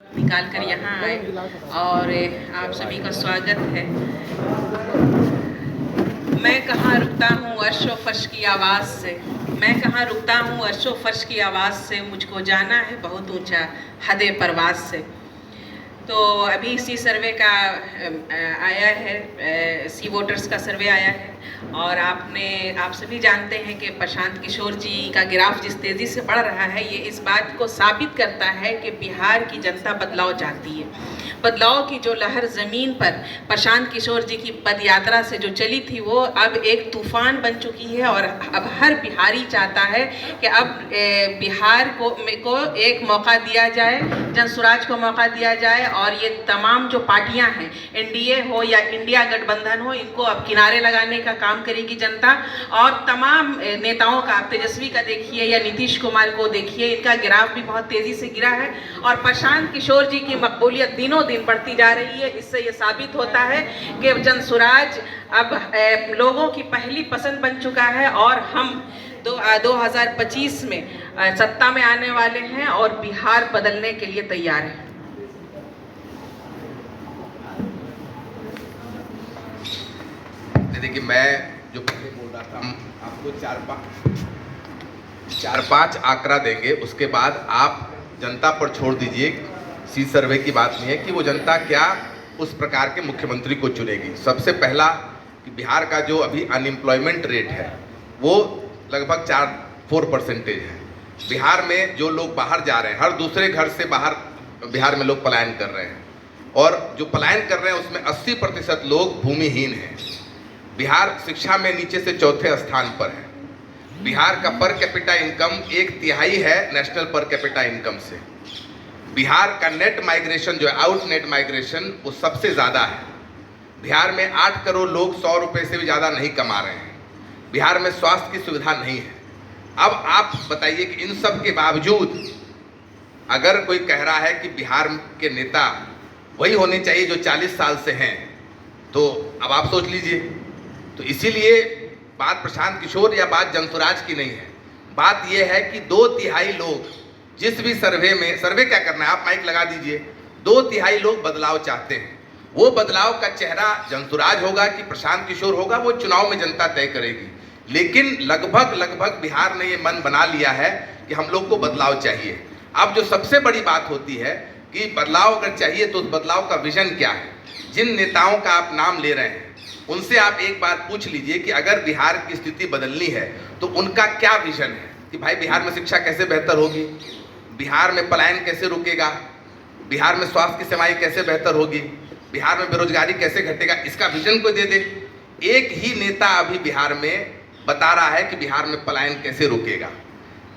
निकाल कर यहाँ आए और आप सभी का स्वागत है। मैं कहाँ रुकता हूँ अर्शो फर्श की आवाज़ से, मैं कहाँ रुकता हूँ अर्शो फर्श की आवाज़ से, मुझको जाना है बहुत ऊंचा हदे परवाज़ से। तो अभी सी सर्वे का आया है, सी वोटर्स का सर्वे आया है और आप सभी जानते हैं कि प्रशांत किशोर जी का ग्राफ जिस तेज़ी से बढ़ रहा है, ये इस बात को साबित करता है कि बिहार की जनता बदलाव चाहती है। बदलाव की जो लहर ज़मीन पर प्रशांत किशोर जी की पद यात्रा से जो चली थी, वो अब एक तूफान बन चुकी है और अब हर बिहारी चाहता है कि अब बिहार को एक मौका दिया जाए, जनसुराज को मौका दिया जाए और ये तमाम जो पार्टियां हैं, एनडीए हो या इंडिया गठबंधन हो, इनको अब किनारे लगाने का काम करेगी जनता। और तमाम नेताओं का, आप तेजस्वी का देखिए या नीतीश कुमार को देखिए, इनका ग्राफ भी बहुत तेज़ी से गिरा है और प्रशांत किशोर जी की मकबूलियत दिनों दिन बढ़ती जा रही है। इससे ये साबित होता है कि जनसुराज अब लोगों की पहली पसंद बन चुका है और हम 2025 में सत्ता में आने वाले हैं और बिहार बदलने के लिए तैयार है। देखिए, मैं जो पहले बोल रहा था, हम आपको चार पांच आंकड़ा देंगे, उसके बाद आप जनता पर छोड़ दीजिए। सी सर्वे की बात नहीं है कि वो जनता क्या उस प्रकार के मुख्यमंत्री को चुनेगी। सबसे पहला कि बिहार का जो अभी अनएम्प्लॉयमेंट रेट है वो लगभग 4% है। बिहार में जो लोग बाहर जा रहे हैं, हर दूसरे घर से बाहर बिहार में लोग पलायन कर रहे हैं और जो पलायन कर रहे हैं उसमें 80% लोग भूमिहीन हैं। बिहार शिक्षा में नीचे से चौथे स्थान पर है। बिहार का पर कैपिटा इनकम 1/3 है नेशनल पर कैपिटा इनकम से। बिहार का नेट माइग्रेशन जो है, आउट नेट माइग्रेशन, वो सबसे ज़्यादा है। बिहार में 8 करोड़ लोग 100 रुपये से भी ज़्यादा नहीं कमा रहे हैं। बिहार में स्वास्थ्य की सुविधा नहीं है। अब आप बताइए कि इन सब के बावजूद अगर कोई कह रहा है कि बिहार के नेता वही होने चाहिए जो 40 साल से हैं, तो अब आप सोच लीजिए। तो इसीलिए बात प्रशांत किशोर या बात जनसुराज की नहीं है, बात यह है कि 2/3 लोग जिस भी सर्वे क्या करना है, आप माइक लगा दीजिए, 2/3 लोग बदलाव चाहते हैं। वो बदलाव का चेहरा जनसुराज होगा कि प्रशांत किशोर होगा, वो चुनाव में जनता तय करेगी। लेकिन लगभग बिहार ने ये मन बना लिया है कि हम लोग को बदलाव चाहिए। अब जो सबसे बड़ी बात होती है कि बदलाव अगर चाहिए तो उस बदलाव का विजन क्या है। जिन नेताओं का आप नाम ले रहे हैं उनसे आप एक बार पूछ लीजिए कि अगर बिहार की स्थिति बदलनी है तो उनका क्या विजन है कि भाई बिहार में शिक्षा कैसे बेहतर होगी, बिहार में पलायन कैसे रुकेगा, बिहार में स्वास्थ्य की सेवाएं कैसे बेहतर होगी, बिहार में बेरोजगारी कैसे घटेगा। इसका विजन कोई दे दे। एक ही नेता अभी बिहार में बता रहा है कि बिहार में पलायन कैसे रुकेगा।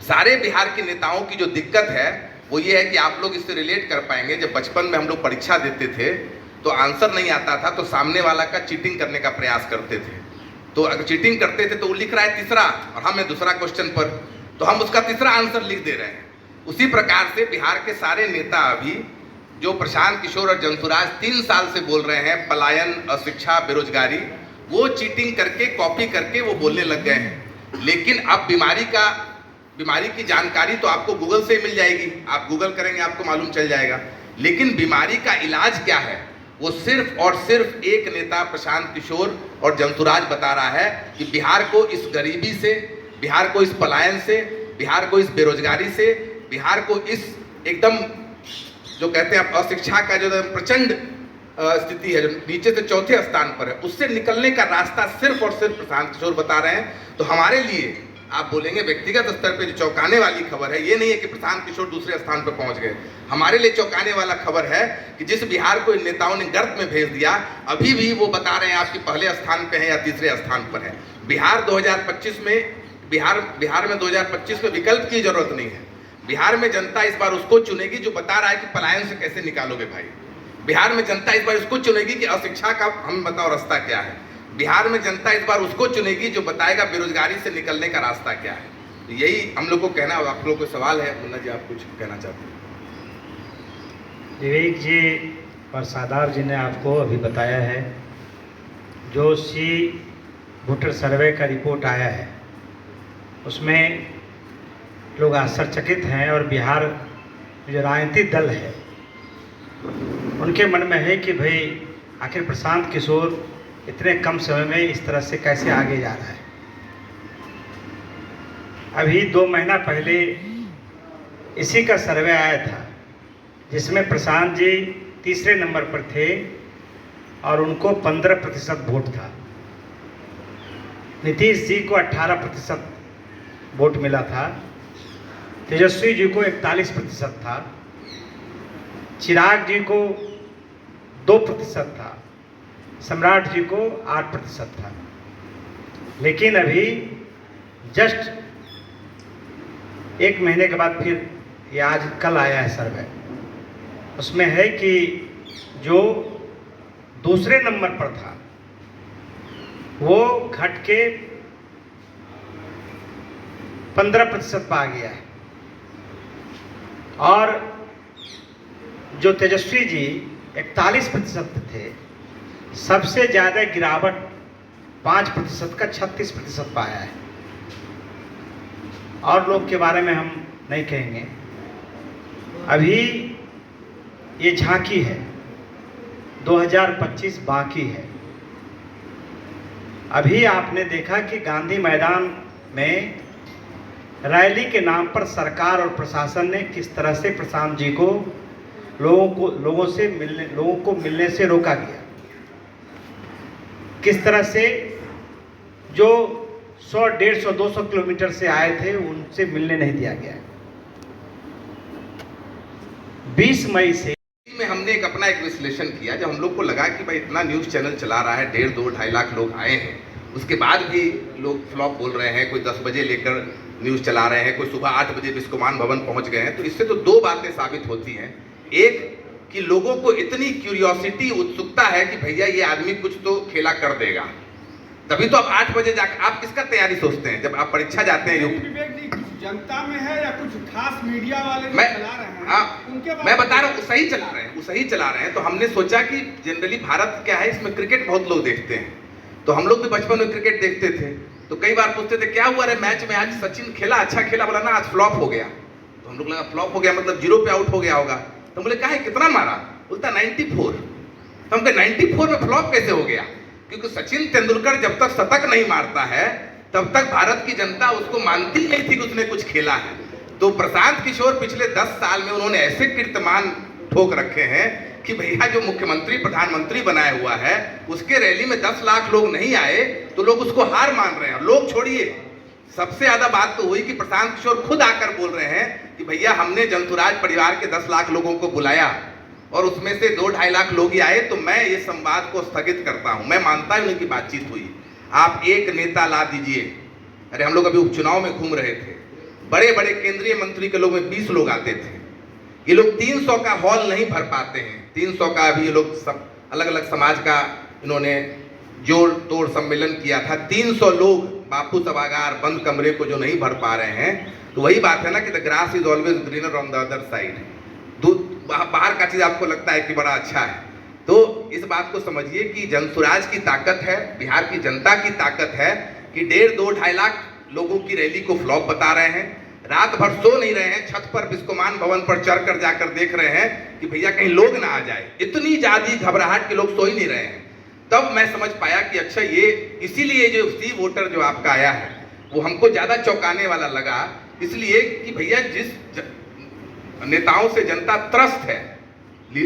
सारे बिहार के नेताओं की जो दिक्कत है वो ये है कि आप लोग इससे रिलेट कर पाएंगे। जब बचपन में हम लोग परीक्षा देते थे तो आंसर नहीं आता था तो सामने वाला का चीटिंग करने का प्रयास करते थे। तो अगर चीटिंग करते थे तो वो लिख रहा है तीसरा और हमें दूसरा क्वेश्चन पर, तो हम उसका तीसरा आंसर लिख दे रहे हैं। उसी प्रकार से बिहार के सारे नेता अभी जो प्रशांत किशोर और जनसुराज 3 साल से बोल रहे हैं पलायन, अशिक्षा, बेरोजगारी, वो चीटिंग करके, कॉपी करके वो बोलने लग गए हैं। लेकिन अब बीमारी की जानकारी तो आपको गूगल से मिल जाएगी, आप गूगल करेंगे आपको मालूम चल जाएगा। लेकिन बीमारी का इलाज क्या है वो सिर्फ और सिर्फ एक नेता प्रशांत किशोर और जनसुराज बता रहा है कि बिहार को इस गरीबी से, बिहार को इस पलायन से, बिहार को इस बेरोजगारी से, बिहार को इस एकदम जो कहते हैं अशिक्षा का जो प्रचंड स्थिति है, जो नीचे से चौथे स्थान पर है, उससे निकलने का रास्ता सिर्फ और सिर्फ प्रशांत किशोर बता रहे हैं। तो हमारे लिए आप बोलेंगे व्यक्तिगत स्तर पे जो चौंकाने वाली खबर है ये नहीं है कि प्रशांत किशोर दूसरे स्थान पर पहुंच गए। हमारे लिए चौंकाने वाला खबर है कि जिस बिहार को इन नेताओं ने गर्त में भेज दिया, अभी भी वो बता रहे हैं आपकी पहले स्थान पे है या तीसरे स्थान पर है। बिहार 2025 में बिहार में 2025 में विकल्प की जरूरत नहीं है। बिहार में जनता इस बार उसको चुनेगी जो बता रहा है कि पलायन से कैसे निकालोगे भाई। बिहार में जनता इस बार उसको चुनेगी कि अशिक्षा का हमें बताओ रास्ता क्या है। बिहार में जनता इस बार उसको चुनेगी जो बताएगा बेरोजगारी से निकलने का रास्ता क्या है। तो यही हम लोग को कहना है। आप लोग को सवाल है, मुन्ना जी आप कुछ कहना चाहते हैं? विवेक जी और सादार जी ने आपको अभी बताया है जो सी वोटर सर्वे का रिपोर्ट आया है उसमें लोग आश्चर्यचकित हैं और बिहार में जो राजनीतिक दल है उनके मन में है कि भाई आखिर प्रशांत किशोर इतने कम समय में इस तरह से कैसे आगे जा रहा है। अभी 2 महीना पहले इसी का सर्वे आया था जिसमें प्रशांत जी तीसरे नंबर पर थे और उनको 15% वोट था। नीतीश जी को 18% वोट मिला था, तेजस्वी जी को 41% था, चिराग जी को 2% था, सम्राट जी को 8% था। लेकिन अभी जस्ट 1 महीने के बाद फिर ये आज कल आया है सर्वे, उसमें है कि जो दूसरे नंबर पर था वो घट के 15% पर आ गया है और जो तेजस्वी जी 41% थे, सबसे ज़्यादा गिरावट 5% का 36% पाया है। और लोग के बारे में हम नहीं कहेंगे, अभी ये झांकी है, 2025 बाकी है। अभी आपने देखा कि गांधी मैदान में रैली के नाम पर सरकार और प्रशासन ने किस तरह से प्रशांत जी को लोगों को मिलने से रोका गया, किस तरह से जो 100, 150, 200 किलोमीटर से आए थे उनसे मिलने नहीं दिया गया। 20 मई से में हमने अपना एक विश्लेषण किया। जब हम लोग को लगा कि भाई इतना न्यूज़ चैनल चला रहा है, 1.5, 2, 2.5 लाख लोग आए हैं, उसके बाद भी लोग फ्लॉप बोल रहे हैं, कोई 10 बजे लेकर न्यूज़ चला रहे हैं, कोई सुबह 8 बजे बिस्कोमान भवन पहुंच गए हैं, तो इससे तो 2 बातें साबित होती हैं। एक कि लोगों को इतनी क्यूरियोसिटी, उत्सुकता है कि भैया ये आदमी कुछ तो खेला कर देगा, तभी तो आप 8 बजे जाकर आप किसका तैयारी सोचते हैं जब आप परीक्षा जाते हैं। विवेक जी, कुछ जनता में है या कुछ खास मीडिया वाले जो चला रहे हैं? मैं बता रहा हूँ, सही चला रहे हैं। तो हमने सोचा कि जनरली भारत क्या है, इसमें क्रिकेट बहुत लोग देखते हैं, तो हम लोग भी बचपन में क्रिकेट देखते थे, तो कई बार पूछते थे क्या हुआ रे मैच में, आज सचिन खेला, अच्छा खेला, बोला ना आज फ्लॉप हो गया। तो हम लोग लगा फ्लॉप हो गया मतलब 0 पे आउट हो गया होगा। तो बोले कहा कितना मारा, बोलता 94। तो हम कहे 94 में फ्लॉप कैसे हो गया? क्योंकि सचिन तेंदुलकर जब तक शतक नहीं मारता है तब तक भारत की जनता उसको मानती नहीं थी कि उसने कुछ खेला है। तो प्रशांत किशोर पिछले 10 साल में उन्होंने ऐसे कीर्तिमान ठोक रखे हैं कि भैया जो मुख्यमंत्री प्रधानमंत्री बनाया हुआ है उसके रैली में 10 लाख लोग नहीं आए तो लोग उसको हार मान रहे हैं। लोग छोड़िए, सबसे ज्यादा बात तो हुई कि प्रशांत किशोर खुद आकर बोल रहे हैं कि भैया हमने जंतुराज परिवार के 10 लाख लोगों को बुलाया और उसमें से 2-2.5 लाख लोग ही आए, तो मैं ये संवाद को स्थगित करता हूं। मैं मानता हूं उनकी बातचीत हुई, आप एक नेता ला दीजिए। अरे हम लोग अभी उपचुनाव में घूम रहे थे, बड़े बड़े केंद्रीय मंत्री के लोग में 20 लोग आते थे, ये लोग 300 का हॉल नहीं भर पाते हैं। 300 का अभी ये लोग सब अलग अलग समाज का इन्होंने जोड़ तोड़ सम्मेलन किया था, 300 लोग बापू सभागार बंद कमरे को जो नहीं भर पा रहे हैं। तो वही बात है ना कि the grass is always greener on the other side. बाहर का चीज आपको लगता है कि बड़ा अच्छा है, तो इस बात को समझिए कि जनसुराज की ताकत है, बिहार की जनता की ताकत है कि 1.5, 2, 2.5 लाख लोगों की रैली को फ्लॉप बता रहे हैं। रात भर सो नहीं रहे हैं, छत पर बिस्कोमान भवन पर चढ़कर जाकर देख रहे हैं कि भैया कहीं लोग ना आ जाए। इतनी ज्यादा घबराहट के लोग सो ही नहीं रहे हैं। तब मैं समझ पाया कि अच्छा ये इसीलिए जो सी वोटर जो आपका आया है वो हमको ज्यादा चौंकाने वाला लगा, इसलिए कि भैया जिस नेताओं से जनता त्रस्त है,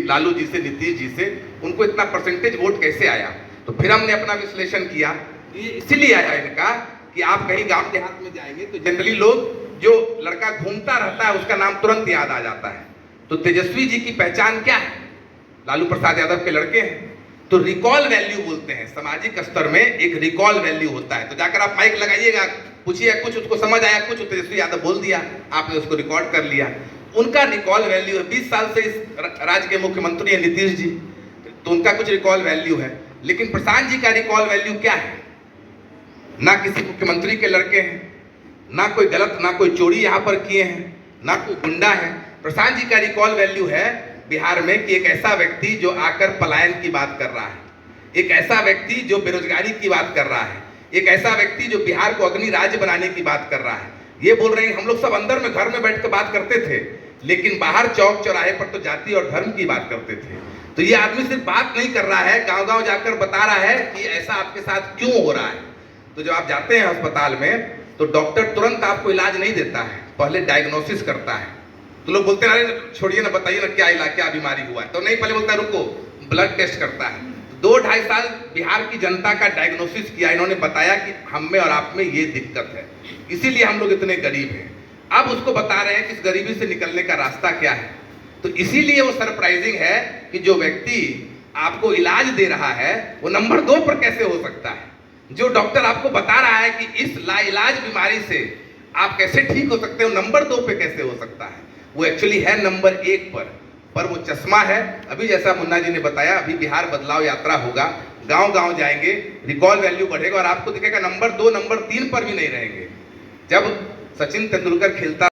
लालू जी से, नीतीश जी से, उनको इतना परसेंटेज वोट कैसे आया। तो फिर हमने अपना विश्लेषण किया, ये इसीलिए आया इनका कि आप कहीं गांव देहात में जाएंगे तो जनरली लोग जो लड़का घूमता रहता है उसका नाम तुरंत याद आ जाता है। तो तेजस्वी जी की पहचान क्या है? लालू प्रसाद यादव के लड़के हैं, तो रिकॉल वैल्यू बोलते हैं। सामाजिक स्तर में एक रिकॉल वैल्यू होता है। तो जाकर आप माइक लगाइएगा, पूछिए कुछ उसको समझ आया, कुछ तेजस्वी यादव बोल दिया, आपने उसको रिकॉर्ड कर लिया। उनका रिकॉल वैल्यू है, 20 साल से इस राज्य के मुख्यमंत्री है नीतीश जी, तो उनका कुछ रिकॉल वैल्यू है। लेकिन प्रशांत जी का रिकॉल वैल्यू क्या है? ना किसी मुख्यमंत्री के लड़के हैं, ना कोई गलत, ना कोई चोरी यहाँ पर किए हैं, ना कोई गुंडा है। प्रशांत जी का रिकॉल वैल्यू है बिहार में कि एक ऐसा व्यक्ति जो आकर पलायन की बात कर रहा है, एक ऐसा व्यक्ति जो बेरोजगारी की बात कर रहा है, एक ऐसा व्यक्ति जो बिहार को अग्नि राज्य बनाने की बात कर रहा है। ये बोल रहे हैं, हम लोग सब अंदर में घर में बैठ कर बात करते थे लेकिन बाहर चौक चौराहे पर तो जाति और धर्म की बात करते थे। तो ये आदमी सिर्फ बात नहीं कर रहा है, गांव गांव जाकर बता रहा है कि ऐसा आपके साथ क्यों हो रहा है। तो जब आप जाते हैं अस्पताल में तो डॉक्टर तुरंत आपको इलाज नहीं देता है, पहले डायग्नोसिस करता है। तो लोग बोलते हैं अरे छोड़िए ना, बताइए ना क्या इलाज, क्या बीमारी हुआ है। तो नहीं, पहले बोलता है रुको, ब्लड टेस्ट करता है। 2-2.5 साल बिहार की जनता का डायग्नोसिस किया, इन्होंने बताया कि हम में और आप में ये दिक्कत है, इसीलिए हम लोग इतने गरीब हैं। अब उसको बता रहे हैं कि इस गरीबी से निकलने का रास्ता क्या है। तो इसीलिए वो सरप्राइजिंग है कि जो व्यक्ति आपको इलाज दे रहा है वो नंबर 2 पर कैसे हो सकता है। जो डॉक्टर आपको बता रहा है कि इस लाइलाज बीमारी से आप कैसे ठीक हो सकते हो, नंबर 2 पे कैसे हो सकता है, वो एक्चुअली है नंबर 1 पर वो चश्मा है। अभी जैसा मुन्ना जी ने बताया, अभी बिहार बदलाव यात्रा होगा, गांव गांव जाएंगे, रिकॉल वैल्यू बढ़ेगा और आपको दिखेगा नंबर 2 नंबर 3 पर भी नहीं रहेंगे। जब सचिन तेंदुलकर खेलता